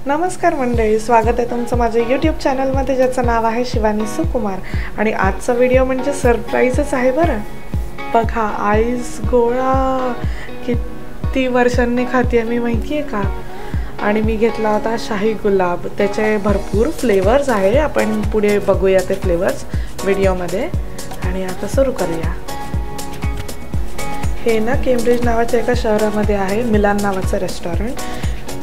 नमस्कार मंडळी, स्वागत आहे तुमचं माझ्या यूट्यूब चॅनलमध्ये ज्याचं नाव आहे शिवानी सुकुमार। आणि आजचा व्हिडिओ म्हणजे सरप्राईजच आहे बरं। बघा, आईस गोळा किती वर्षांनी खाते मी माहिती आहे का। आणि मी घेतला होता शाही गुलाब, त्याचे भरपूर फ्लेवर्स आहे, आपण पुढे बघूया ते फ्लेवर्स व्हिडिओमध्ये। आणि आता सुरू करूया। हे ना केम्ब्रिज नावाच्या एका शहरामध्ये आहे, मिलान नावाचं रेस्टॉरंट।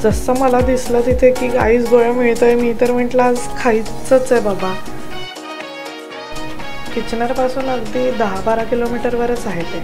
जसं मला दिसलं तिथे की आईस गोळा मिळतोय, मी तर म्हटलं आज खायचंच आहे बाबा। किचनर पासून अगदी 10-12 किलोमीटरवरच आहे ते।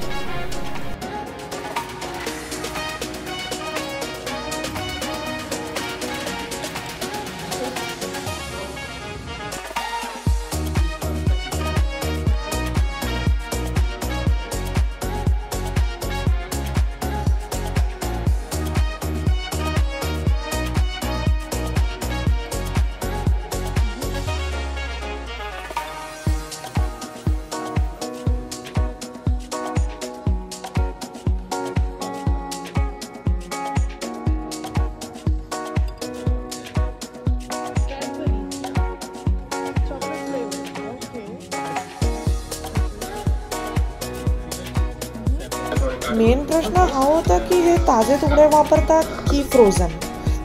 मेन प्रश्न हा होता की हे ताजे तुकडे वापरतात की फ्रोझन,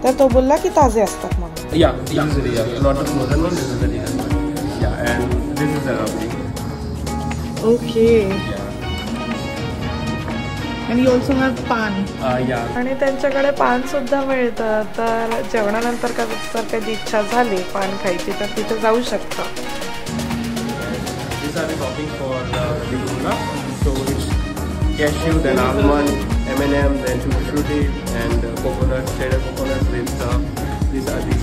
तर तो बोलला की ताजे असतात म्हणून। Yeah, this is the real, not the frozen one. This is the real one. Yeah, and this is the rabdi. Okay. Yeah. And you also have pan. Yeah. आणि त्यांच्याकडे पान सुद्धा मिळतं, तर जेवणानंतर कधी इच्छा झाली पान खायची तर तिथे जाऊ शकता। These are the toppings for the gula. So it's cashew, then almond, M&M, then tutti frutti, and coconut, cheddar coconut with these are the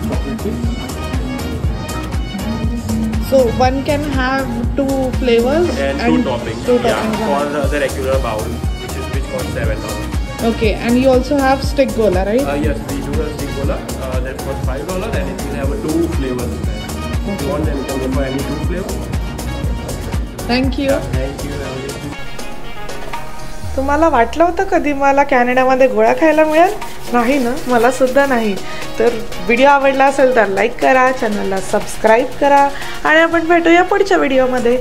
chocolate chips. So one can have 2 flavors And 2 toppings. Two yeah, toppings for the regular bowl, which costs $7. Okay, and you also have stick gola, right? Yes, we do have stick gola. That costs $5, and it will have 2 flavors. If you want, then you can go for any 2 flavors. Thank you. Thank you. तुम्हाला वाटलं होतं कधी मला कॅनडामध्ये गोळा खायला मिळेल? नाही ना, मला सुद्धा नाही। तर व्हिडिओ आवडला असेल तर लाईक करा, चॅनलला सबस्क्राईब करा आणि आपण भेटूया पुढच्या व्हिडिओमध्ये।